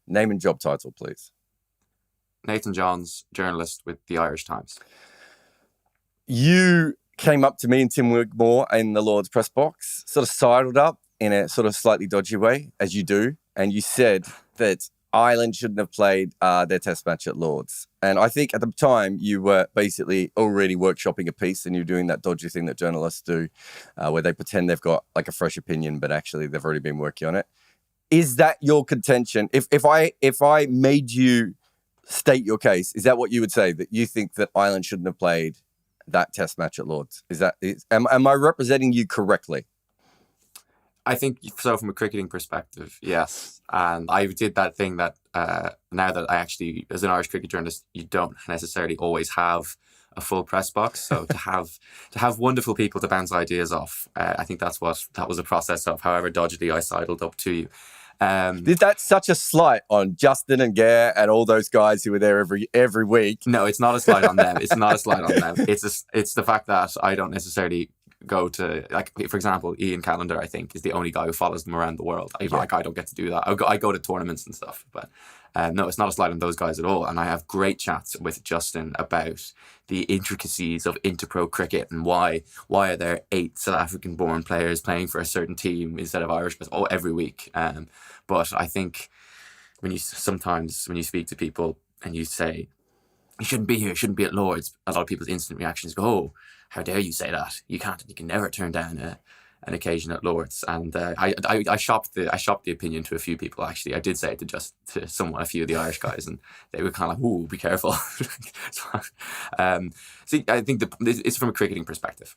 Name and job title, please. Nathan Johns, journalist with the Irish Times. You came up to me and Tim Wigmore in the Lord's press box, sort of sidled up in a sort of slightly dodgy way, as you do, and you said that Ireland shouldn't have played their test match at Lord's. And I think at the time you were basically already workshopping a piece and you're doing that dodgy thing that journalists do where they pretend they've got like a fresh opinion, but actually they've already been working on it. Is that your contention? If I made you state your case, is that what you would say, that you think that Ireland shouldn't have played that test match at Lord's? Am I representing you correctly? I think so from a cricketing perspective, yes. And I did that thing that now that I actually, as an Irish cricket journalist, you don't necessarily always have a full press box. So to have wonderful people to bounce ideas off, I think that was a process of however dodgily I sidled up to you. That's such a slight on Justin and Gare and all those guys who were there every week. No, it's not a slight on them. It's not a slight on them. It's the fact that I don't necessarily go to, like, for example, Ian Callender, I think, is the only guy who follows them around the world. I don't get to do that. I go to tournaments and stuff, but no, it's not a slight on those guys at all. And I have great chats with Justin about the intricacies of interpro cricket and why are there 8 South African born players playing for a certain team instead of Irish every week. But I think when you speak to people and you say, you shouldn't be here, shouldn't be at Lord's, a lot of people's instant reactions go, oh, how dare you say that? You can never turn down an occasion at Lord's. And I shopped the opinion to a few people, actually. I did say it to a few of the Irish guys, and they were kind of like, ooh, be careful. See, I think it's from a cricketing perspective.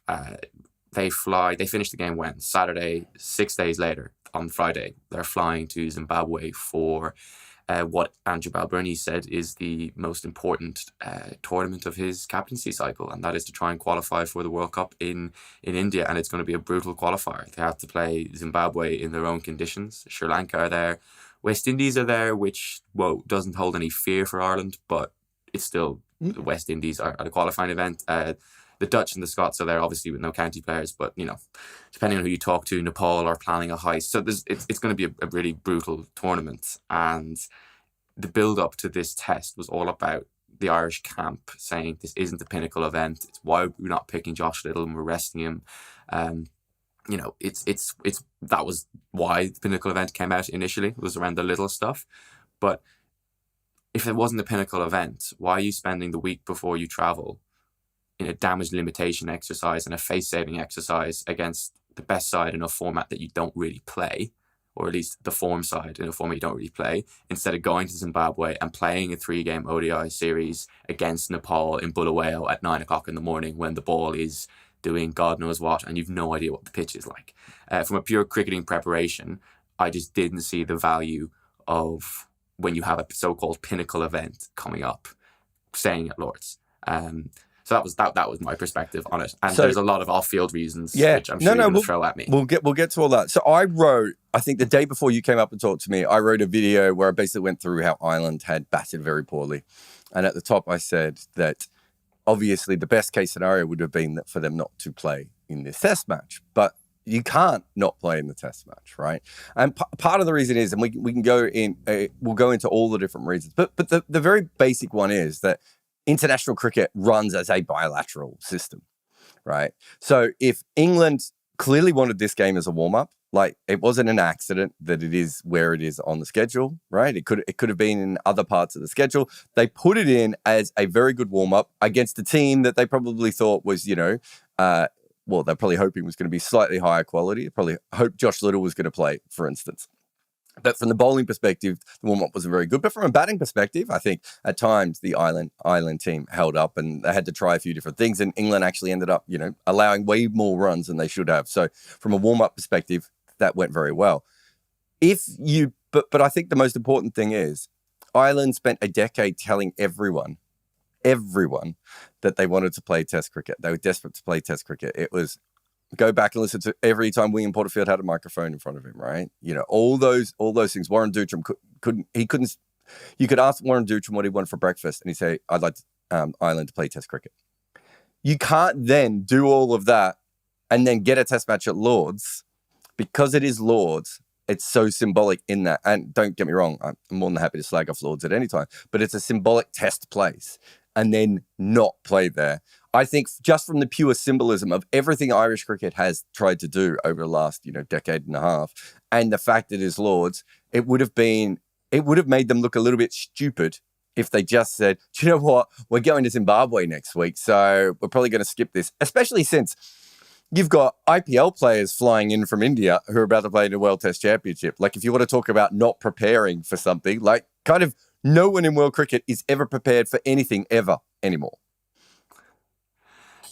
They finish the game when? Saturday, 6 days later, on Friday, they're flying to Zimbabwe for what Andrew Balbirnie said is the most important tournament of his captaincy cycle, and that is to try and qualify for the World Cup in India, and it's going to be a brutal qualifier. They have to play Zimbabwe in their own conditions. Sri Lanka are there. West Indies are there, which, doesn't hold any fear for Ireland, but it's still, the West Indies are the qualifying event. The Dutch and the Scots are there, obviously, with no county players, but, depending on who you talk to, Nepal are planning a heist. So it's going to be a really brutal tournament. And the build-up to this test was all about the Irish camp saying this isn't the pinnacle event. It's why we're not picking Josh Little and we're resting him. That was why the pinnacle event came out initially. It was around the little stuff. But if it wasn't the pinnacle event, why are you spending the week before you travel in a damage limitation exercise and a face-saving exercise against the best side in a format that you don't really play, or at least the form side in a format you don't really play, instead of going to Zimbabwe and playing a 3-game ODI series against Nepal in Bulawayo at 9 o'clock in the morning when the ball is doing God knows what and you've no idea what the pitch is like. From a pure cricketing preparation, I just didn't see the value of when you have a so-called pinnacle event coming up, staying at Lord's. So that was my perspective on it. And there's a lot of off-field reasons, which I'm sure you're going to throw at me. We'll get to all that. So I wrote, I think the day before you came up and talked to me, I wrote a video where I basically went through how Ireland had batted very poorly. And at the top, I said that obviously the best case scenario would have been for them not to play in this test match. But you can't not play in the test match, right? And part of the reason is, and we can go in, we'll go into all the different reasons. But the very basic one is that international cricket runs as a bilateral system, right? So if England clearly wanted this game as a warm-up, like it wasn't an accident that it is where it is on the schedule, right? It could have been in other parts of the schedule. They put it in as a very good warm-up against a team that they probably thought was, they're probably hoping was going to be slightly higher quality. They probably hoped Josh Little was going to play, for instance. But from the bowling perspective, the warm-up wasn't very good. But from a batting perspective, I think at times the Ireland team held up and they had to try a few different things. And England actually ended up, allowing way more runs than they should have. So from a warm-up perspective, that went very well. But I think the most important thing is Ireland spent a decade telling everyone that they wanted to play Test cricket. They were desperate to play Test cricket. It was go back and listen to every time William Porterfield had a microphone in front of him, right? All those things. Warren Dootram couldn't. You could ask Warren Dootram what he wanted for breakfast, and he'd say, "I'd like Ireland to play Test cricket." You can't then do all of that and then get a Test match at Lord's because it is Lord's. it's so symbolic in that. And don't get me wrong, I'm more than happy to slag off Lords at any time, but it's a symbolic test place and then not play there. I think just from the pure symbolism of everything Irish cricket has tried to do over the last, decade and a half, and the fact it is Lords, it would have made them look a little bit stupid if they just said, do you know what, we're going to Zimbabwe next week, so we're probably going to skip this, especially since you've got IPL players flying in from India who are about to play in the World Test Championship. Like, if you want to talk about not preparing for something, like, kind of no one in world cricket is ever prepared for anything ever anymore.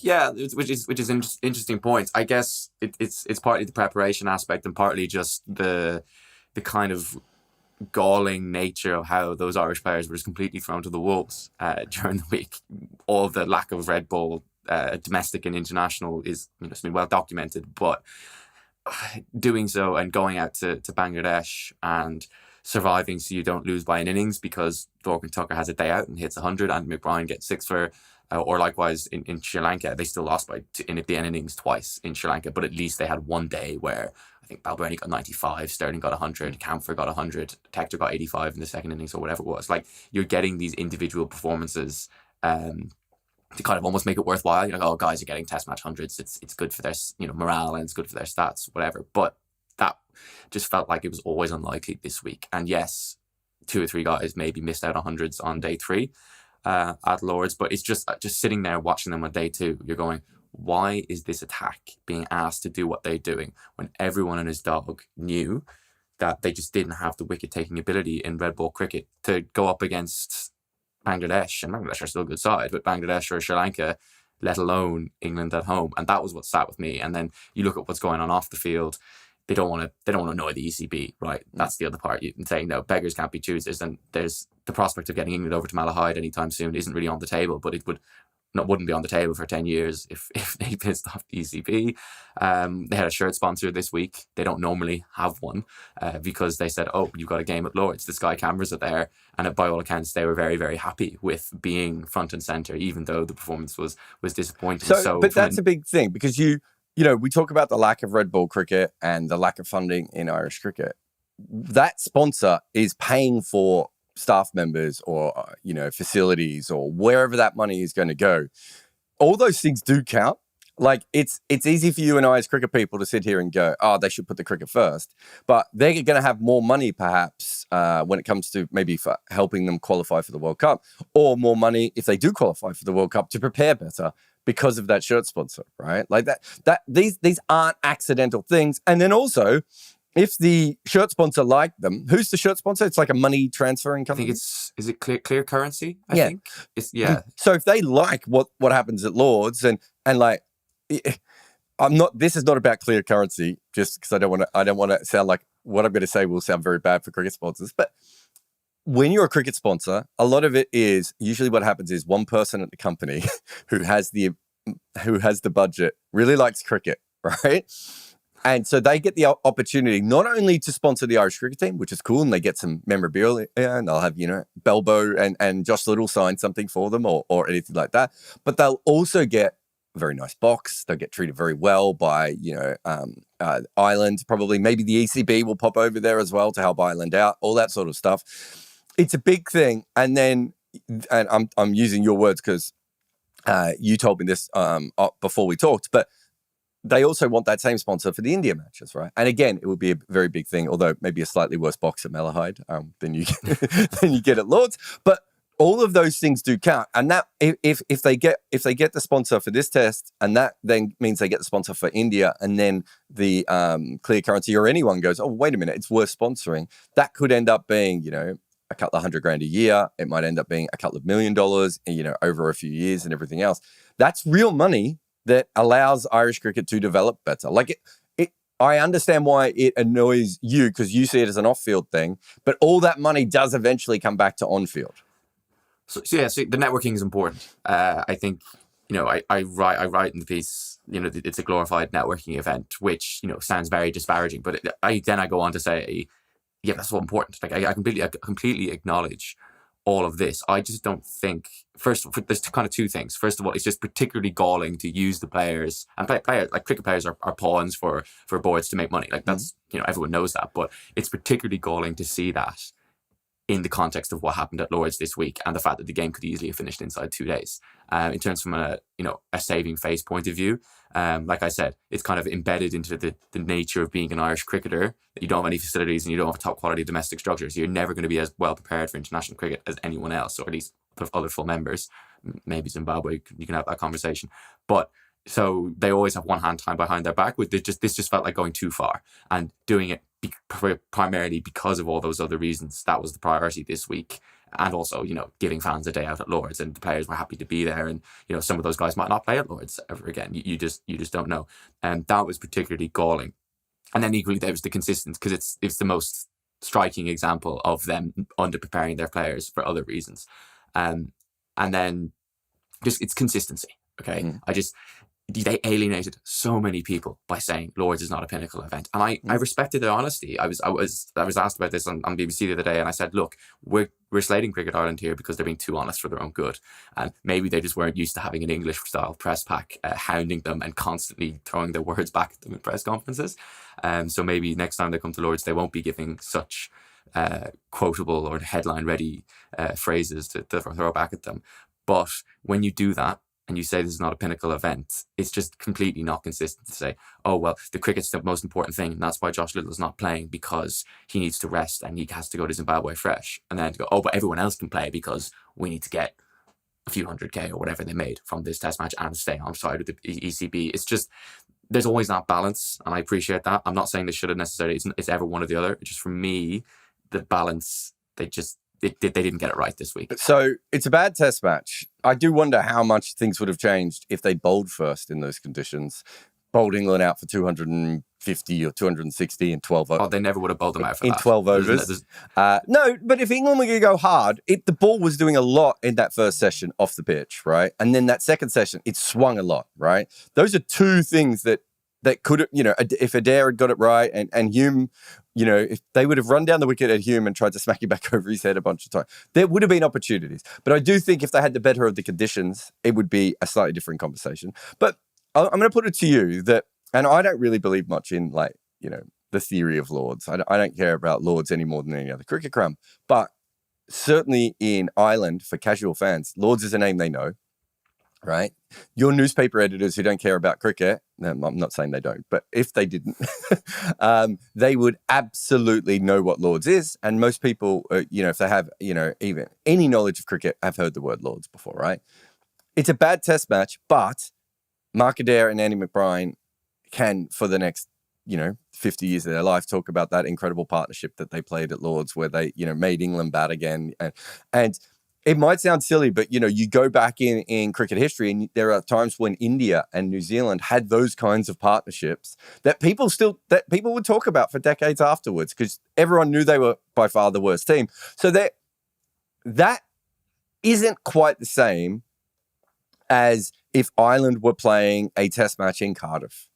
Yeah, which is interesting points. I guess it's partly the preparation aspect and partly just the kind of galling nature of how those Irish players were just completely thrown to the wolves during the week. All of the lack of Red Bull, domestic and international, is it's been well documented. But doing so and going out to Bangladesh and surviving so you don't lose by an innings because Dorgan Tucker has a day out and hits 100 and McBride gets 6 for. Or likewise in Sri Lanka, they still lost in the end innings twice in Sri Lanka, but at least they had one day where I think Balbirnie got 95, Sterling got 100, Camphor got 100, Tector got 85 in the second innings or whatever it was. Like, you're getting these individual performances to kind of almost make it worthwhile. You're like, oh, guys are getting test match hundreds. It's good for their morale and it's good for their stats, whatever. But that just felt like it was always unlikely this week. And yes, 2 or 3 guys maybe missed out on hundreds on day 3. At Lords, but it's just sitting there watching them on day 2, you're going, why is this attack being asked to do what they're doing when everyone and his dog knew that they just didn't have the wicket taking ability in red ball cricket to go up against Bangladesh, and Bangladesh are still a good side, but Bangladesh or Sri Lanka, let alone England at home. And that was what sat with me. And then you look at what's going on off the field. They don't want to annoy the ECB, right? That's the other part. You can say, no, beggars can't be choosers. And there's the prospect of getting England over to Malahide anytime soon isn't really on the table, but it wouldn't be on the table for 10 years if they pissed off the ECB. They had a shirt sponsor this week. They don't normally have one because they said, oh, you've got a game at Lords. The Sky cameras are there. And by all accounts, they were very, very happy with being front and centre, even though the performance was disappointing. But that's a big thing because we talk about the lack of red ball cricket and the lack of funding in Irish cricket. That sponsor is paying for staff members or, facilities or wherever that money is going to go. All those things do count. Like, it's easy for you and I as cricket people to sit here and go, oh, they should put the cricket first. But they're going to have more money perhaps when it comes to maybe for helping them qualify for the World Cup, or more money if they do qualify for the World Cup to prepare better because of that shirt sponsor, right? Like that these aren't accidental things. And then also, if the shirt sponsor like them, who's the shirt sponsor? It's like a money transferring company. I think is it Clear Currency? I think. So if they like what happens at Lords and like, this is not about Clear Currency, just because I don't want to sound like what I'm going to say will sound very bad for cricket sponsors. But when you're a cricket sponsor, a lot of it is usually what happens is one person at the company who has the budget really likes cricket, right? And so they get the opportunity not only to sponsor the Irish cricket team, which is cool, and they get some memorabilia, and they'll have, Belbo and Josh Little sign something for them or anything like that, but they'll also get a very nice box. They'll get treated very well by, Ireland, probably. Maybe the ECB will pop over there as well to help Ireland out, all that sort of stuff. It's a big thing. And then, and I'm using your words because you told me this before we talked, but they also want that same sponsor for the India matches, right? And again, it would be a very big thing, although maybe a slightly worse box at Malahide than you get at Lords. But all of those things do count. And that if they get the sponsor for this test, and that then means they get the sponsor for India, and then the Clear Currency or anyone goes, oh, wait a minute, it's worth sponsoring. That could end up being, a couple of $100,000 a year. It might end up being a couple of $1 million, over a few years and everything else. That's real money that allows Irish cricket to develop better. Like I understand why it annoys you because you see it as an off-field thing, but all that money does eventually come back to on-field. So the networking is important. I think, I write in the piece, it's a glorified networking event, which, sounds very disparaging, but I go on to say, yeah, that's so important. Like I completely acknowledge all of this, I just don't think. There's kind of two things. First of all, it's just particularly galling to use the players, and players like cricket players are pawns for boards to make money. Like that's everyone knows that, but it's particularly galling to see that in the context of what happened at Lords this week and the fact that the game could easily have finished inside 2 days. In terms from a saving face point of view, like I said, it's kind of embedded into the nature of being an Irish cricketer that you don't have any facilities and you don't have top quality domestic structures. You're never going to be as well prepared for international cricket as anyone else, or at least other full members. Maybe Zimbabwe, you can have that conversation. But so they always have one hand tied behind their back. This just felt like going too far, and doing it primarily because of all those other reasons. That was the priority this week. And also, giving fans a day out at Lords, and the players were happy to be there. And, some of those guys might not play at Lords ever again. You just don't know. And that was particularly galling. And then equally, there was the consistency, because it's the most striking example of them under-preparing their players for other reasons. And then just it's consistency. Okay. They alienated so many people by saying Lords is not a pinnacle event, and I respected their honesty. I was asked about this on BBC the other day, and I said, look, we're slating Cricket Ireland here because they're being too honest for their own good, and maybe they just weren't used to having an English style press pack hounding them and constantly throwing their words back at them in press conferences. So maybe next time they come to Lords, they won't be giving such quotable or headline ready phrases to throw back at them. But when you do that, and you say this is not a pinnacle event, it's just completely not consistent to say, oh, well, the cricket's the most important thing, and that's why Josh Little is not playing, because he needs to rest and he has to go to Zimbabwe fresh. And then to go, oh, but everyone else can play because we need to get a few 100K or whatever they made from this test match and stay on side with the ECB. It's just, there's always that balance, and I appreciate that. I'm not saying they should have necessarily, it's ever one or the other. It's just, for me, the balance, they didn't get it right this week. So it's a bad test match. I do wonder how much things would have changed if they bowled first in those conditions. Bowled England out for 250 or 260 in 12 overs. Oh, they never would have bowled them out for that. 12 overs. No, but if England were going to go hard, the ball was doing a lot in that first session off the pitch, right? And then that second session, it swung a lot, right? Those are two things that could have, if Adair had got it right and Hume, if they would have run down the wicket at Hume and tried to smack him back over his head a bunch of times, there would have been opportunities. But I do think if they had the better of the conditions, it would be a slightly different conversation. But I'm going to put it to you that, and I don't really believe much in the theory of Lords. I don't care about Lords any more than any other cricket crumb. But certainly in Ireland, for casual fans, Lords is a name they know. Right? Your newspaper editors who don't care about cricket, I'm not saying they don't, but if they didn't, they would absolutely know what Lords is. And most people, if they have, even any knowledge of cricket, have heard the word Lords before, right? It's a bad test match, but Mark Adair and Andy McBride can, for the next, 50 years of their life, talk about that incredible partnership that they played at Lords where they, made England bad again. And it might sound silly, but, you go back in cricket history and there are times when India and New Zealand had those kinds of partnerships that people would talk about for decades afterwards because everyone knew they were by far the worst team. So that isn't quite the same as if Ireland were playing a test match in Cardiff,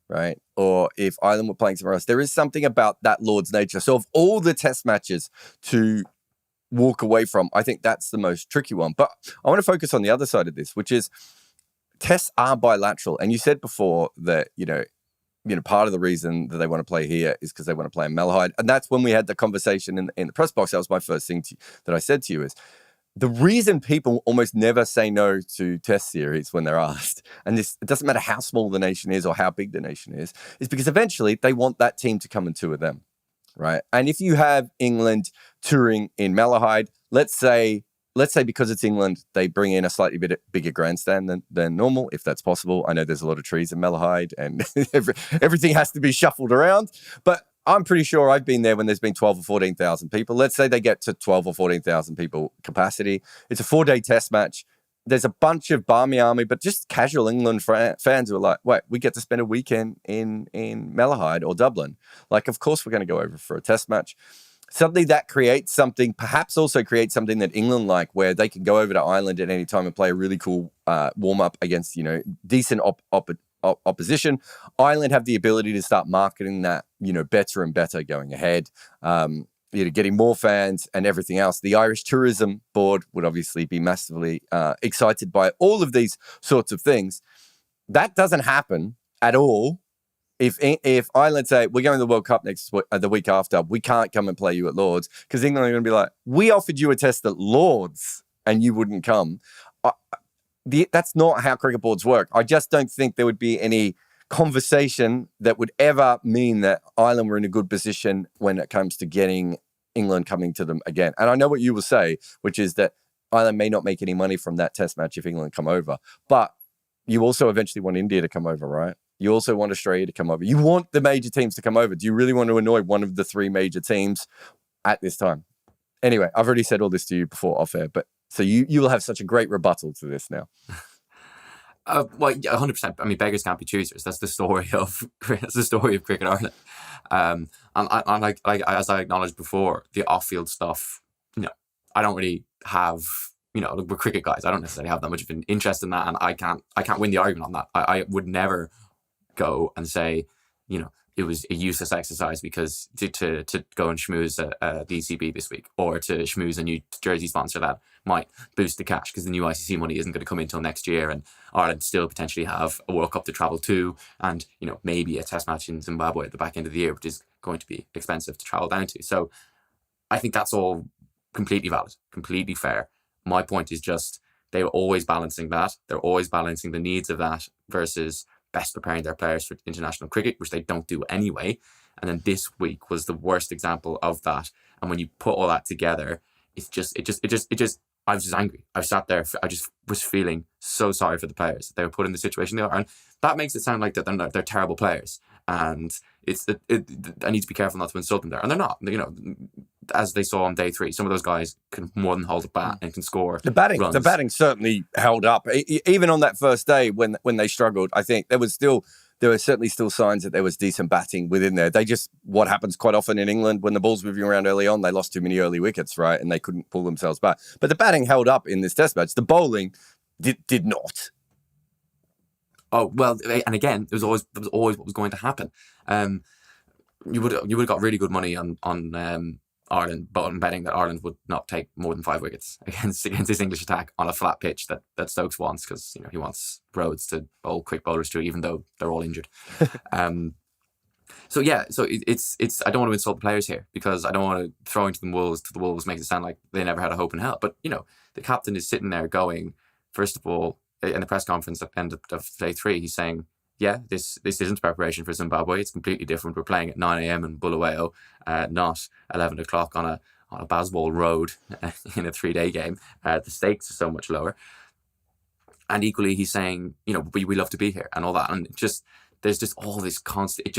right? Or if Ireland were playing somewhere else. There is something about that Lord's nature. So of all the test matches to walk away from, I think that's the most tricky one. But I want to focus on the other side of this, which is tests are bilateral. And you said before that, part of the reason that they want to play here is because they want to play in Malahide. And that's when we had the conversation in the press box. That was my first thing that I said to you is the reason people almost never say no to test series when they're asked, and it doesn't matter how small the nation is or how big the nation is because eventually they want that team to come and tour them. Right. And if you have England touring in Malahide, let's say because it's England, they bring in a slightly bit bigger grandstand than normal, if that's possible. I know there's a lot of trees in Malahide and everything has to be shuffled around. But I'm pretty sure I've been there when there's been 12 or 14,000 people. Let's say they get to 12 or 14,000 people capacity. It's a 4-day test match. There's a bunch of Barmy Army, but just casual England fans who are like, wait, we get to spend a weekend in Malahide or Dublin. Like, of course we're going to go over for a test match. Suddenly that creates something, perhaps also creates something that England like, where they can go over to Ireland at any time and play a really cool warm-up against, decent opposition. Ireland have the ability to start marketing that, better and better going ahead. getting more fans and everything else. The Irish Tourism Board would obviously be massively excited by all of these sorts of things. That doesn't happen at all. If Ireland say, we're going to the World Cup the week after, we can't come and play you at Lord's, because England are going to be like, we offered you a test at Lord's and you wouldn't come. That's not how cricket boards work. I just don't think there would be any conversation that would ever mean that Ireland were in a good position when it comes to getting England coming to them again. And I know what you will say, which is that Ireland may not make any money from that test match if England come over. But you also eventually want India to come over, right? You also want Australia to come over. You want the major teams to come over. Do you really want to annoy one of the three major teams at this time? Anyway, I've already said all this to you before off air, but so you will have such a great rebuttal to this now. Well, yeah, 100%. I mean, beggars can't be choosers. That's the story of Cricket Ireland. And like as I acknowledged before, the off-field stuff. I don't really have. We're cricket guys. I don't necessarily have that much of an interest in that, and I can't win the argument on that. I would never go and say, it was a useless exercise because to go and schmooze the ECB this week, or to schmooze a new jersey sponsor that might boost the cash because the new ICC money isn't going to come in until next year, and Ireland still potentially have a World Cup to travel to, and maybe a test match in Zimbabwe at the back end of the year, which is going to be expensive to travel down to. So I think that's all completely valid, completely fair. My point is just they were always balancing that. They're always balancing the needs of that versus best preparing their players for international cricket, which they don't do anyway. And then this week was the worst example of that. And when you put all that together, I was just angry. I sat there. I just was feeling so sorry for the players. They were put in the situation they are, and that makes it sound like that they're terrible players. And I need to be careful not to insult them there, and they're not. As they saw on day 3, some of those guys can more than hold a bat and can score. The batting certainly held up. Even on that first day when they struggled, I think there were certainly still signs that there was decent batting within there. What happens quite often in England when the ball's moving around early on, they lost too many early wickets, right? And they couldn't pull themselves back. But the batting held up in this test match. The bowling did not. Oh, well, and again, there was always what was going to happen. You would have got really good money on Ireland, but I'm betting that Ireland would not take more than 5 wickets against this English attack on a flat pitch that Stokes wants, because he wants Rhodes to bowl quick bowlers too, even though they're all injured. So it's I don't want to insult the players here, because I don't want to throw into the wolves makes it sound like they never had a hope in hell. But the captain is sitting there going, first of all, in the press conference at the end of day 3, he's saying, yeah, this isn't preparation for Zimbabwe. It's completely different. We're playing at 9 a.m. in Bulawayo, not 11 o'clock on a Baswall road in a 3-day game. The stakes are so much lower. And equally, he's saying, we love to be here and all that. And there's just all this constant.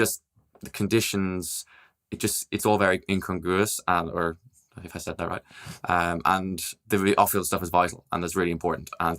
The conditions. It's all very incongruous, or if I said that right. And the off-field stuff is vital, and that's really important. And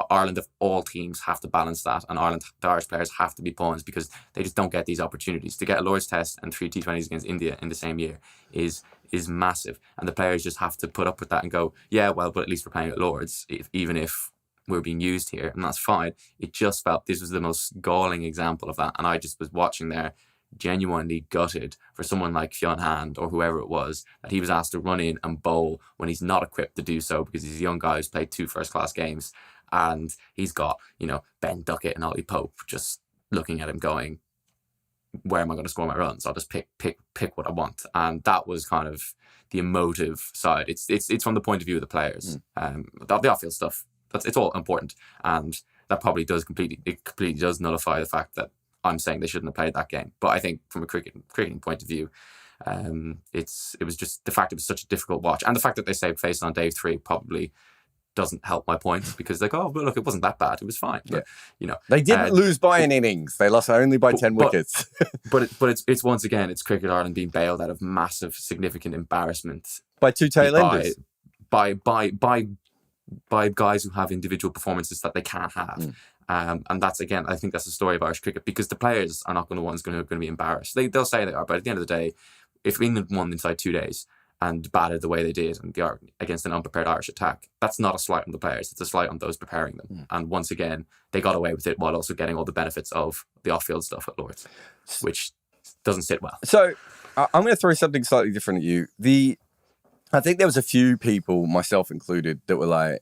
Ireland, of all teams, have to balance that, and the Irish players have to be pawns, because they just don't get these opportunities. To get a Lord's Test and 3 T20s against India in the same year is massive, and the players just have to put up with that and go, yeah, well, but at least we're playing at Lord's, even if we're being used here, and that's fine. It just felt this was the most galling example of that, and I just was watching there, genuinely gutted for someone like Fionn Hand or whoever it was, that he was asked to run in and bowl when he's not equipped to do so, because he's a young guy who's played 2 first-class games, and he's got Ben Duckett and Ollie Pope just looking at him going, where am I going to score my runs? I'll just pick what I want. And that was kind of the emotive side. It's from the point of view of the players. The off-field stuff, it's all important, and that probably completely does nullify the fact that I'm saying they shouldn't have played that game. But I think from a cricketing point of view, it was just the fact it was such a difficult watch, and the fact that they saved face on day 3 probably doesn't help my point, because they go, oh, but look, it wasn't that bad. It was fine. But, they didn't lose by an innings. They lost only by 10 wickets. but it's once again, it's Cricket Ireland being bailed out of massive, significant embarrassment by 2 tail enders. By guys who have individual performances that they can't have. And that's, again, I think that's the story of Irish cricket, because the players are not going to be embarrassed. They'll say they are, but at the end of the day, if England won inside 2 days and batted the way they did against an unprepared Irish attack, that's not a slight on the players. It's a slight on those preparing them. And once again, they got away with it while also getting all the benefits of the off-field stuff at Lord's, which doesn't sit well. So I'm going to throw something slightly different at you. I think there was a few people, myself included, that were like,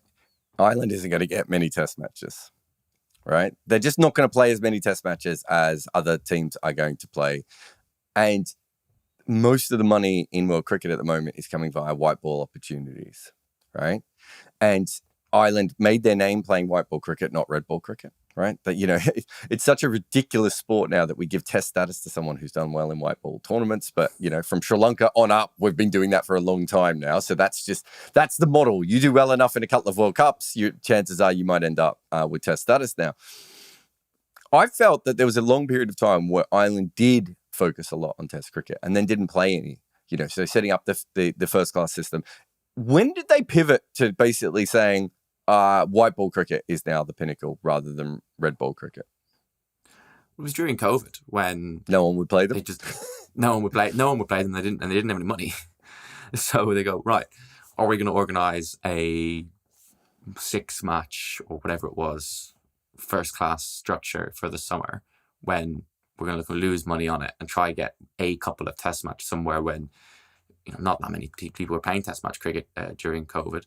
Ireland isn't going to get many test matches, right? They're just not going to play as many test matches as other teams are going to play. And most of the money in world cricket at the moment is coming via white ball opportunities, right? And Ireland made their name playing white ball cricket, not red ball cricket, right? That, it's such a ridiculous sport now that we give test status to someone who's done well in white ball tournaments. But, from Sri Lanka on up, we've been doing that for a long time now. So that's the model. You do well enough in a couple of World Cups, chances are you might end up with test status now. I felt that there was a long period of time where Ireland did focus a lot on test cricket and then didn't play any, so setting up the first class system. When did they pivot to basically saying white ball cricket is now the pinnacle rather than red ball cricket? It was during COVID when no one would play them. No one would play them. They didn't have any money. So they go, right, are we going to organise a 6-match or whatever it was first class structure for the summer when we're going to lose money on it and try get a couple of test matches somewhere when not that many people were playing test match cricket during COVID,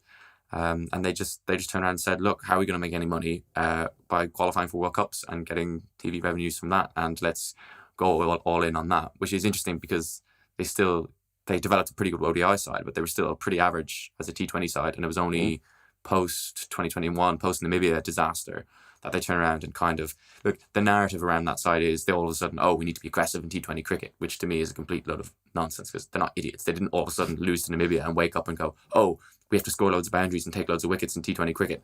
and they just turned around and said, look, how are we going to make any money by qualifying for World Cups and getting TV revenues from that, and let's go all in on that. Which is interesting because they developed a pretty good ODI side, but they were still pretty average as a T20 side, and it was only post 2021, post Namibia disaster, that they turn around and kind of look. The narrative around that side is they all of a sudden, we need to be aggressive in T20 cricket, which to me is a complete load of nonsense because they're not idiots. They didn't all of a sudden lose to Namibia and wake up and go, we have to score loads of boundaries and take loads of wickets in T20 cricket.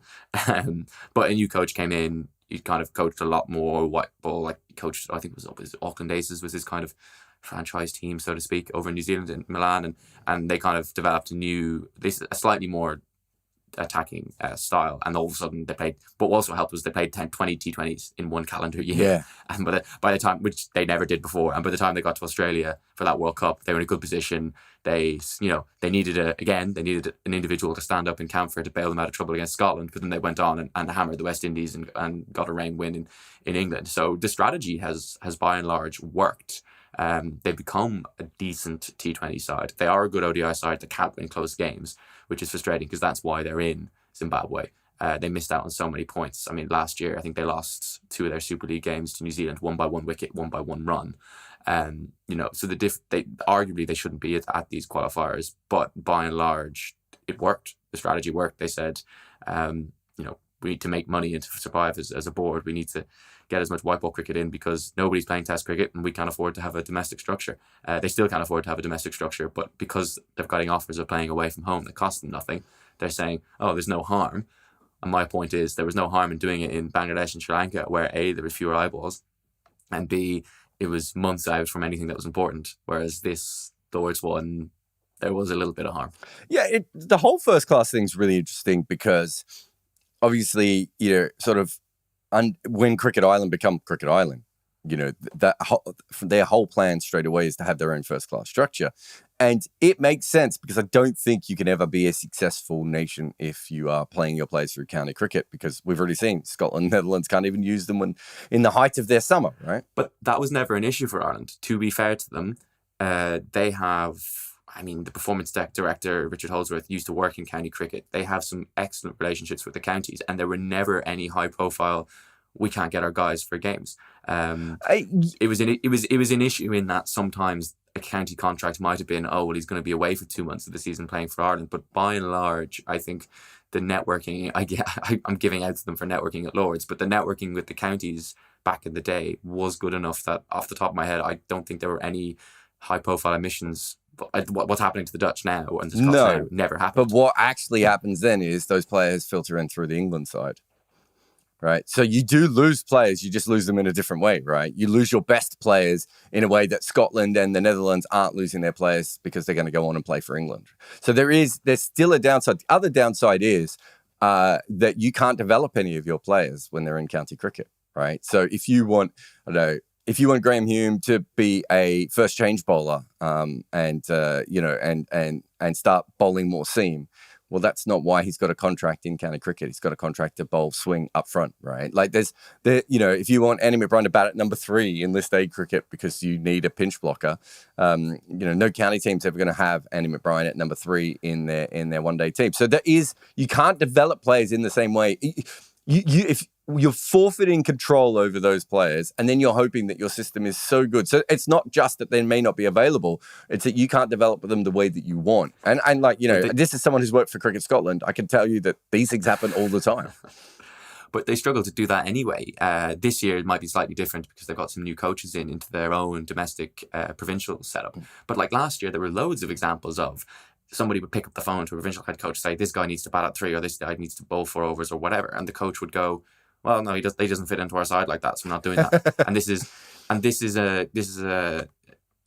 But a new coach came in. He kind of coached a lot more white ball. Like he coached, I think it was Auckland Aces was his kind of franchise team, so to speak, over in New Zealand in Milan, and they kind of developed a slightly more attacking style, and all of a sudden they played. What also helped was they played 20 T20s in one calendar year. Yeah. And by the time, which they never did before, and by the time they got to Australia for that World Cup, they were in a good position. They needed an individual to stand up in camp to bail them out of trouble against Scotland, but then they went on and hammered the West Indies and got a rain win in England. So the strategy has by and large worked. They've become a decent T20 side. They are a good ODI side that can't win close games, which is frustrating because that's why they're in Zimbabwe. They missed out on so many points. I mean, last year, I think they lost 2 of their Super League games to New Zealand, 1 by 1 wicket, 1 by 1 run. So arguably they shouldn't be at these qualifiers, but by and large, it worked. The strategy worked. They said, we need to make money and to survive as a board. We need to get as much white ball cricket in because nobody's playing test cricket and we can't afford to have a domestic structure. They still can't afford to have a domestic structure, but because they're getting offers of playing away from home that cost them nothing, they're saying, there's no harm. And my point is there was no harm in doing it in Bangladesh and Sri Lanka where A, there were fewer eyeballs, and B, it was months out from anything that was important. Whereas this Lord's one, there was a little bit of harm. Yeah, the whole first class thing's really interesting because obviously, when Cricket Island become Cricket Island, their whole plan straight away is to have their own first class structure. And it makes sense because I don't think you can ever be a successful nation if you are playing your players through county cricket, because we've already seen Scotland, Netherlands can't even use them when in the height of their summer, right? But that was never an issue for Ireland. To be fair to them, they have... the performance director, Richard Holdsworth, used to work in county cricket. They have some excellent relationships with the counties, and there were never any high profile, we can't get our guys for games. It was an issue in that sometimes a county contract might have been, he's going to be away for 2 months of the season playing for Ireland. But by and large, I think the networking, I'm giving out to them for networking at Lords, but the networking with the counties back in the day was good enough that off the top of my head, I don't think there were any high profile omissions. What's happening to the Dutch now and the Scots now never happened. But what actually happens then is those players filter in through the England side, right? So you do lose players, you just lose them in a different way, right? You lose your best players in a way that Scotland and the Netherlands aren't losing their players because they're going to go on and play for England. So there's still a downside. The other downside is that you can't develop any of your players when they're in county cricket, right? So if you want, if you want Graham Hume to be a first change bowler and start bowling more seam, Well, that's not why he's got a contract in county cricket. He's got a contract to bowl swing up front, right? Like if you want Andy McBride to bat at number 3 in List A cricket because you need a pinch blocker, no county team's ever going to have Andy McBride at number 3 in their one-day team. So you can't develop players in the same way. If you're forfeiting control over those players, and then you're hoping that your system is so good. So it's not just that they may not be available; it's that you can't develop them the way that you want. And this is someone who's worked for Cricket Scotland. I can tell you that these things happen all the time. But they struggle to do that anyway. This year it might be slightly different because they've got some new coaches into their own domestic provincial setup. But like last year, there were loads of examples of somebody would pick up the phone to a provincial head coach, say, this guy needs to bat at 3 or this guy needs to bowl 4 overs or whatever. And the coach would go, well, no, he doesn't fit into our side like that, so I'm not doing that. and this is an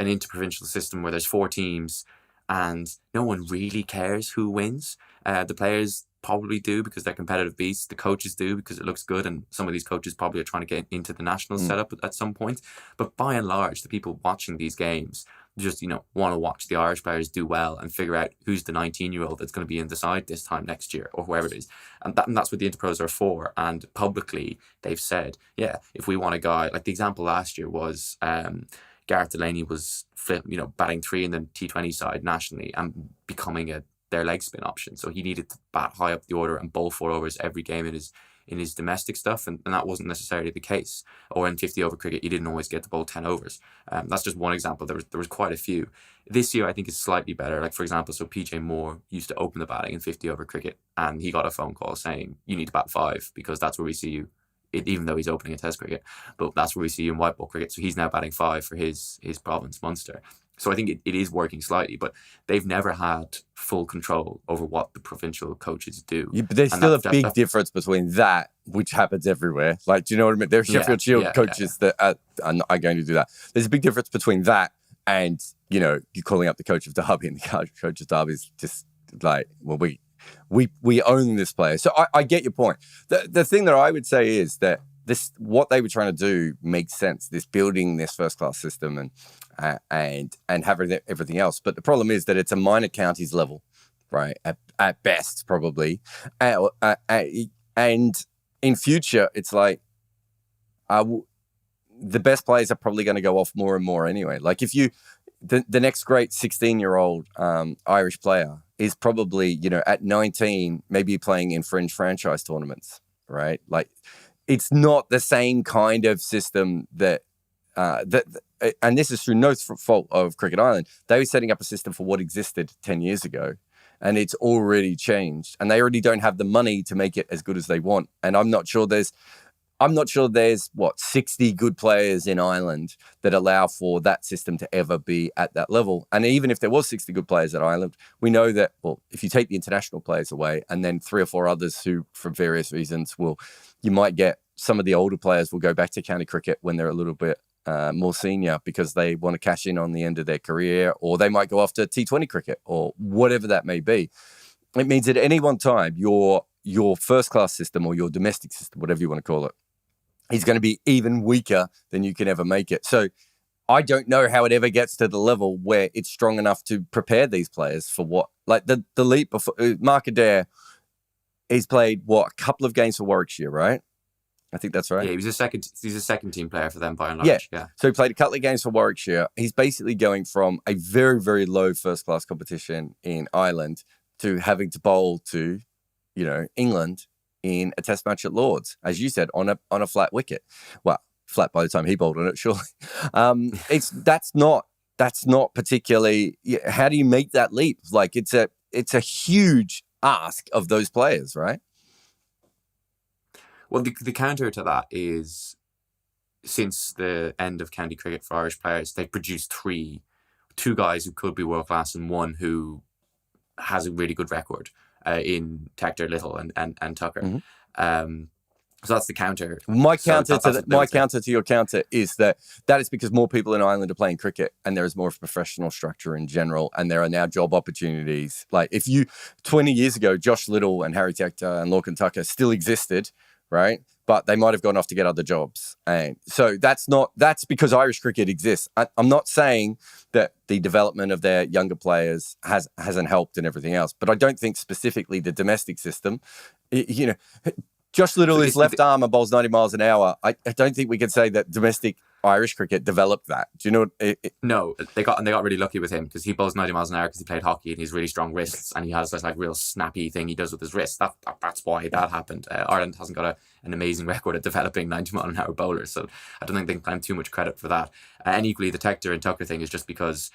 interprovincial system where there's 4 teams and no one really cares who wins. The players probably do because they're competitive beasts. The coaches do because it looks good, and some of these coaches probably are trying to get into the national setup at some point. But by and large, the people watching these games just want to watch the Irish players do well and figure out who's the 19-year-old that's going to be in the side this time next year or whoever it is. And that's what the Interpros are for. And publicly they've said, yeah, if we want a guy, like the example last year was Gareth Delaney was batting 3 in the T20 side nationally and becoming their leg spin option. So he needed to bat high up the order and bowl 4 overs every game in his domestic stuff, and that wasn't necessarily the case. Or in 50 over cricket, you didn't always get to bowl 10 overs. That's just one example. There was quite a few. This year, I think, is slightly better. Like, for example, so PJ Moore used to open the batting in 50 over cricket, and he got a phone call saying, you need to bat 5 because that's where we see you, even though he's opening a test cricket, but that's where we see you in white ball cricket. So he's now batting 5 for his province, Munster. So I think it is working slightly, but they've never had full control over what the provincial coaches do. Yeah, but there's still a big difference between that, which happens everywhere. Like, do you know what I mean? There are Sheffield Shield coaches that are not going to do that. There's a big difference between that and, you calling up the coach of Derby, and the coach of Derby is just like, well, we own this player. So I get your point. The thing that I would say is that what they were trying to do makes sense. This building this first class system and have everything else. But the problem is that it's a minor counties level, right? At best, probably. And in future, it's like the best players are probably going to go off more and more anyway. Like the next great 16-year-old Irish player is probably, at 19, maybe playing in fringe franchise tournaments, right? Like, it's not the same kind of system that and this is through no fault of Cricket Island. They were setting up a system for what existed 10 years ago, and it's already changed, and they already don't have the money to make it as good as they want. And I'm not sure there's 60 good players in Ireland that allow for that system to ever be at that level. And even if there was 60 good players at Ireland, we know that, if you take the international players away and then 3 or 4 others who, for various reasons, you might get some of the older players will go back to county cricket when they're a little bit more senior because they want to cash in on the end of their career, or they might go off to T20 cricket or whatever that may be. It means at any one time, your first class system or your domestic system, whatever you want to call it, is going to be even weaker than you can ever make it. So I don't know how it ever gets to the level where it's strong enough to prepare these players for what, like the leap before. Mark Adair, he's played a couple of games for Warwickshire, right? I think that's right. Yeah, he's a second team player for them by and large. Yeah. So he played a couple of games for Warwickshire. He's basically going from a very, very low first class competition in Ireland to having to bowl to, England in a test match at Lords, as you said, on a flat wicket. Well, flat by the time he bowled on it, surely. That's not particularly. How do you make that leap? Like, it's a huge ask of those players, right? Well, the counter to that is, since the end of county cricket for Irish players, they've produced 2 guys who could be world class and 1 who has a really good record in Tector Little and Tucker. Mm-hmm. So that's the counter. My counter to your counter is that is because more people in Ireland are playing cricket, and there is more of a professional structure in general, and there are now job opportunities. Like, if 20 years ago, Josh Little and Harry Tector and Lorcan Tucker still existed, right? but they might have gone off to get other jobs. And so that's because Irish cricket exists. I'm not saying that the development of their younger players hasn't helped and everything else, but I don't think specifically the domestic system, Josh Little is left arm and bowls 90 miles an hour. I don't think we can say that domestic Irish cricket developed that. Do you know what No, they got really lucky with him because he bowls 90 miles an hour because he played hockey and he's really strong wrists and he has this like real snappy thing he does with his wrists. That's why that happened. Ireland hasn't got an amazing record at developing 90 mile an hour bowlers, so I don't think they can claim too much credit for that. And equally, the Tector and Tucker thing is just because,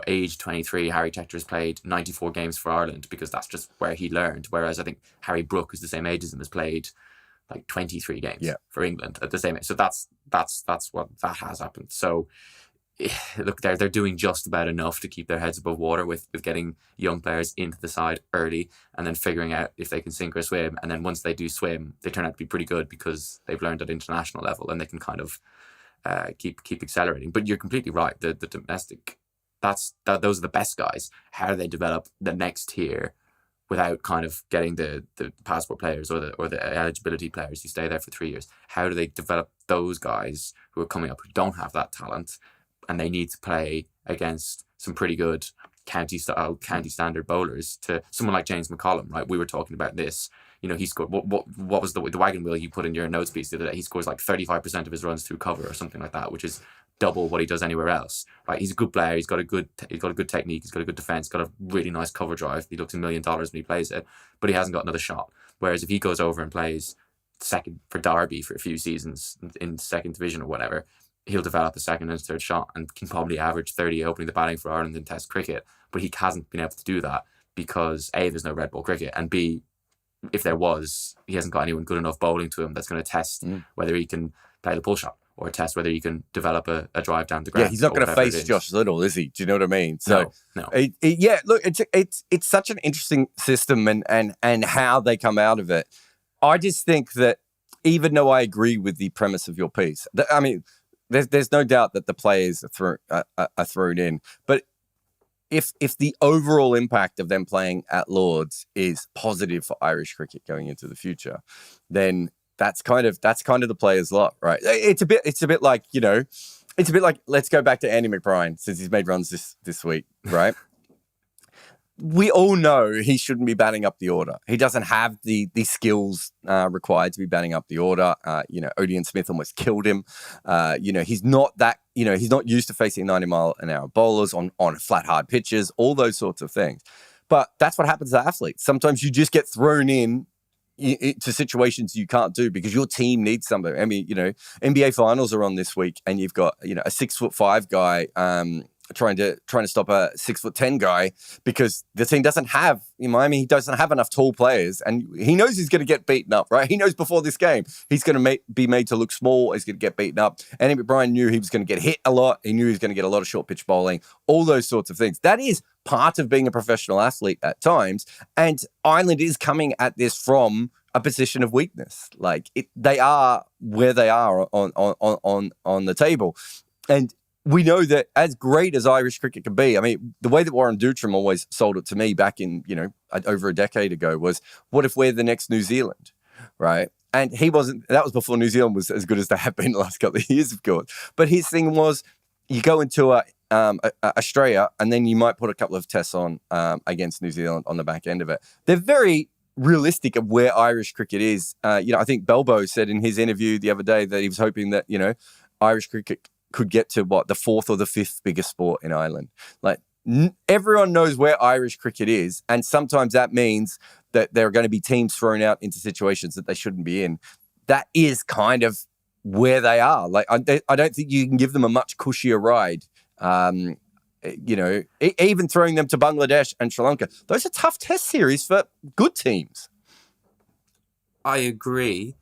age 23, Harry Tector has played 94 games for Ireland because that's just where he learned. Whereas I think Harry Brook, who's the same age as him, has played like 23 games for England at the same age. So that's what that has happened. So look, they're doing just about enough to keep their heads above water with getting young players into the side early and then figuring out if they can sink or swim. And then once they do swim, they turn out to be pretty good because they've learned at international level and they can kind of keep accelerating. But you're completely right. The domestic, those are the best guys. How do they develop the next tier without kind of getting the passport players or the eligibility players who stay there for 3 years? How do they develop those guys who are coming up who don't have that talent and they need to play against some pretty good county standard bowlers, to someone like James McCollum, right? We were talking about this. He scored, what was the wagon wheel you put in your notes piece the other day? He scores like 35% of his runs through cover or something like that, which is double what he does anywhere else, right? He's a good player. He's got a good technique. He's got a good defense. He's got a really nice cover drive. He looks $1 million when he plays it, but he hasn't got another shot. Whereas if he goes over and plays second for Derby for a few seasons in second division or whatever, he'll develop a second and third shot and can probably average 30 opening the batting for Ireland in Test cricket. But he hasn't been able to do that because A, there's no red ball cricket, and B, if there was, he hasn't got anyone good enough bowling to him that's going to test whether he can play the pull shot or test whether he can develop a drive down the ground. Yeah, he's not going to face Josh Little, is he? Do you know what I mean? So, no. Look, it's such an interesting system and how they come out of it. I just think that even though I agree with the premise of your piece, I mean, there's no doubt that the players are thrown in, but if the overall impact of them playing at Lords is positive for Irish cricket going into the future, then that's kind of the players' lot, right? It's a bit like let's go back to Andy McBride since he's made runs this week, right? We all know he shouldn't be batting up the order. He doesn't have the skills required to be batting up the order. Odean Smith almost killed him. He's not that. He's not used to facing 90 mile an hour bowlers on flat hard pitches. All those sorts of things. But that's what happens to athletes. Sometimes you just get thrown in to situations you can't do because your team needs something. I mean, NBA finals are on this week, and you've got a 6'5" guy trying to stop a 6'10" guy because the team doesn't have Miami. He doesn't have enough tall players, and he knows he's going to get beaten up. Right? He knows before this game he's going to be made to look small. He's going to get beaten up. Andy McBride knew he was going to get hit a lot. He knew he was going to get a lot of short pitch bowling. All those sorts of things. That is part of being a professional athlete at times, and Ireland is coming at this from a position of weakness. Like they are where they are on the table, and we know that as great as Irish cricket can be, I mean, the way that Warren Doutram always sold it to me back in, over a decade ago was, what if we're the next New Zealand, right? And that was before New Zealand was as good as they have been the last couple of years, of course. But his thing was, you go into Australia and then you might put a couple of tests on against New Zealand on the back end of it. They're very realistic of where Irish cricket is. I think Belbo said in his interview the other day that he was hoping that, Irish cricket could get to the fourth or the fifth biggest sport in Ireland. Like everyone knows where Irish cricket is, and sometimes that means that there are going to be teams thrown out into situations that they shouldn't be in. That is kind of where they are. Like I don't think you can give them a much cushier ride. Even throwing them to Bangladesh and Sri Lanka, those are tough test series for good teams. I agree,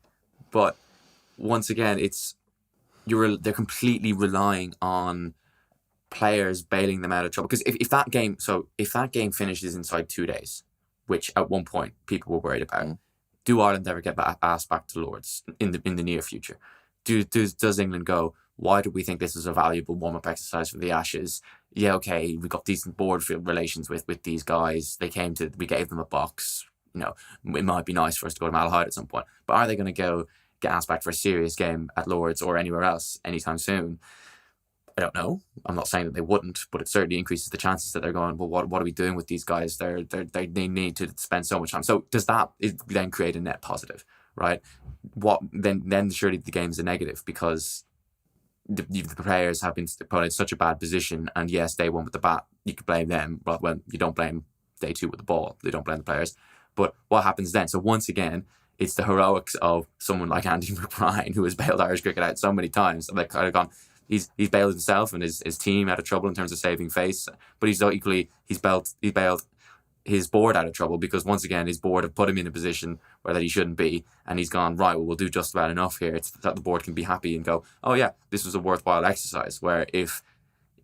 but once again, they're completely relying on players bailing them out of trouble. Because if that game finishes inside 2 days, which at one point people were worried about, do Ireland ever get asked back to Lords in the near future? Does England go, why do we think this is a valuable warm-up exercise for the Ashes? Yeah, okay, we got decent board relations with these guys. We gave them a box. It might be nice for us to go to Malahide at some point. But are they going to go get asked back for a serious game at Lords or anywhere else anytime soon? I don't know. I'm not saying that they wouldn't, but it certainly increases the chances that they're going, well, what are we doing with these guys? They need to spend so much time. So does that then create a net positive, right? What then surely the game's a negative, because the players have been put in such a bad position, and yes, day one with the bat, you could blame them, but when you don't blame day two with the ball, they don't blame the players. But what happens then? So once again, it's the heroics of someone like Andy McBride, who has bailed Irish cricket out so many times, and they've kind of gone, he's bailed himself and his team out of trouble in terms of saving face, but he's bailed his board out of trouble, because once again his board have put him in a position where that he shouldn't be, and he's gone, right, well, we'll do just about enough here so that the board can be happy and go, oh yeah, this was a worthwhile exercise. Where if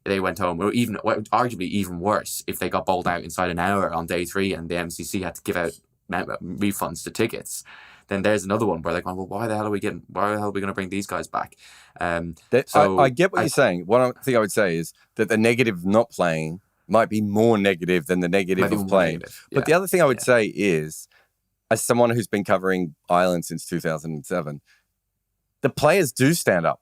they went home, or even arguably even worse, if they got bowled out inside an hour on day 3 and the MCC had to give out refunds to tickets, then there's another one where they're going, well, why the hell are we going to bring these guys back? So I get what you're saying. One thing I would say is that the negative of not playing might be more negative than the negative of playing. But the other thing I would say is, as someone who's been covering Ireland since 2007, the players do stand up,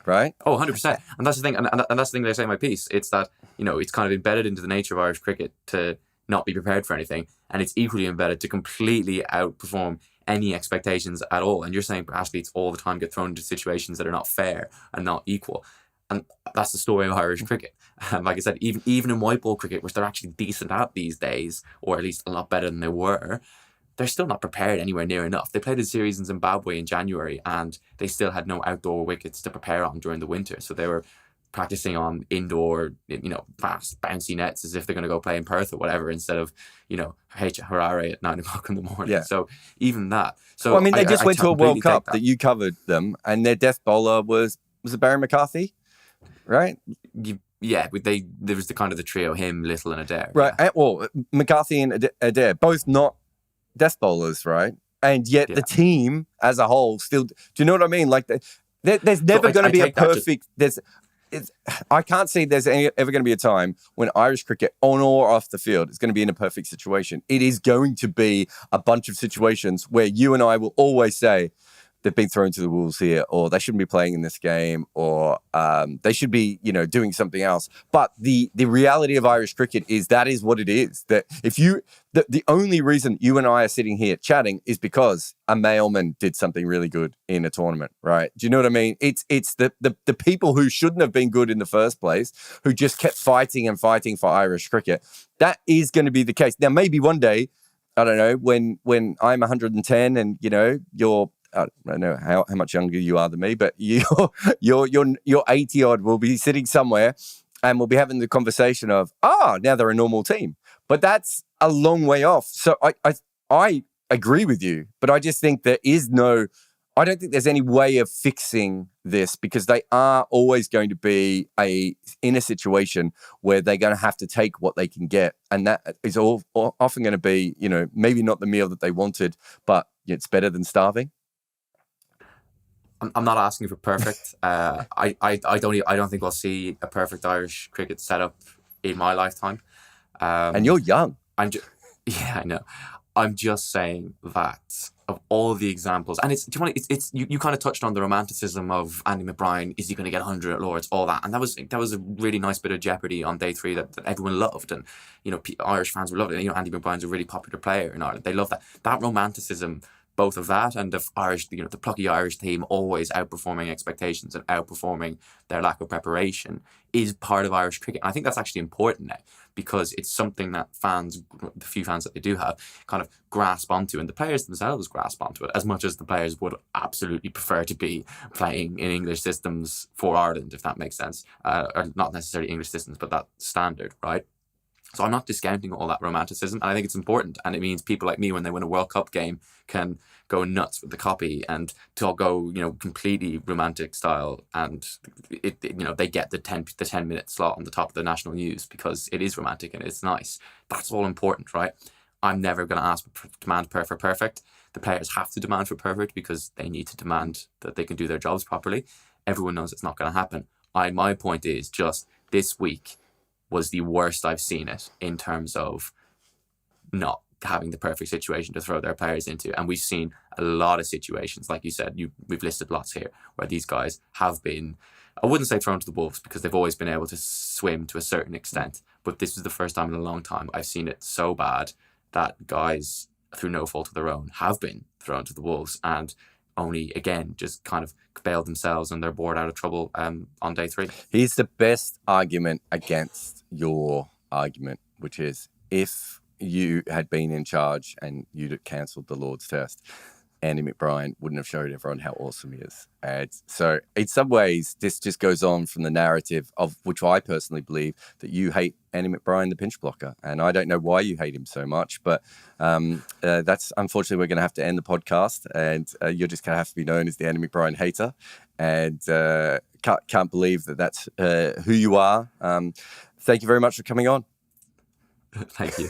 right? Oh, 100%. And that's the thing. And that's the thing that I say in my piece. It's that, it's kind of embedded into the nature of Irish cricket to not be prepared for anything. And it's equally embedded to completely outperform any expectations at all. And you're saying athletes all the time get thrown into situations that are not fair and not equal. And that's the story of Irish cricket. And like I said, even in white ball cricket, which they're actually decent at these days, or at least a lot better than they were, they're still not prepared anywhere near enough. They played a series in Zimbabwe in January, and they still had no outdoor wickets to prepare on during the winter. So they were practicing on indoor, fast, bouncy nets as if they're going to go play in Perth or whatever, instead of, Harare at 9 o'clock in the morning. Yeah. So even that. So well, I mean, they just went to a World Cup that you covered them, and their death bowler was it Barry McCarthy, right? Yeah, there was the trio, him, Little, and Adair. Right. Yeah. Well, McCarthy and Adair, both not death bowlers, right? And yet the team as a whole still. Do you know what I mean? Like, there's never going to be a perfect. I can't see there's ever going to be a time when Irish cricket, on or off the field, is going to be in a perfect situation. It is going to be a bunch of situations where you and I will always say, they've been thrown to the wolves here, or they shouldn't be playing in this game, or they should be, doing something else. But the reality of Irish cricket is that is what it is. That if the only reason you and I are sitting here chatting is because a mailman did something really good in a tournament, right? Do you know what I mean? It's the people who shouldn't have been good in the first place, who just kept fighting and fighting for Irish cricket. That is going to be the case. Now, maybe one day, I don't know, when I'm 110 and you're I don't know how much younger you are than me, but you're 80 odd. We'll be sitting somewhere and we'll be having the conversation of, now they're a normal team. But that's a long way off. So I agree with you, but I just think I don't think there's any way of fixing this, because they are always going to be in a situation where they're going to have to take what they can get. And that is often going to be, maybe not the meal that they wanted, but it's better than starving. I'm not asking for perfect. I don't think we'll see a perfect Irish cricket setup in my lifetime. And you're young. Yeah, I know. I'm just saying that of all the examples, and you kind of touched on the romanticism of Andy McBride. Is he going to get 100 at Lords? All that, and that was a really nice bit of jeopardy on day 3 that everyone loved, and Irish fans were loving it. Andy McBride's a really popular player in Ireland. They love that romanticism. Both of that and of Irish, the plucky Irish team always outperforming expectations and outperforming their lack of preparation is part of Irish cricket. And I think that's actually important now, because it's something that fans, the few fans that they do have, kind of grasp onto, and the players themselves grasp onto it, as much as the players would absolutely prefer to be playing in English systems for Ireland, if that makes sense. Or not necessarily English systems, but that standard, right? So I'm not discounting all that romanticism, and I think it's important, and it means people like me, when they win a World Cup game, can go nuts with the copy and to go, completely romantic style, and they get the 10-minute slot on the top of the national news because it is romantic and it's nice. That's all important, right? I'm never going to demand perfect. The players have to demand for perfect because they need to demand that they can do their jobs properly. Everyone knows it's not going to happen. My point is just this week was the worst I've seen it in terms of not having the perfect situation to throw their players into. And we've seen a lot of situations, like you said, we've listed lots here, where these guys have been, I wouldn't say thrown to the wolves, because they've always been able to swim to a certain extent. But this is the first time in a long time I've seen it so bad that guys, through no fault of their own, have been thrown to the wolves and only, again, just kind of bailed themselves and they're bored out of trouble on day 3. Here's the best argument against your argument, which is if you had been in charge and you'd have cancelled the Lord's Test, Andy McBride wouldn't have showed everyone how awesome he is. And so in some ways, this just goes on from the narrative of which I personally believe that you hate Andy McBride, the pinch blocker. And I don't know why you hate him so much, but that's unfortunately, we're going to have to end the podcast and you're just going to have to be known as the Andy McBride hater. And can't believe that that's who you are. Thank you very much for coming on. Thank you.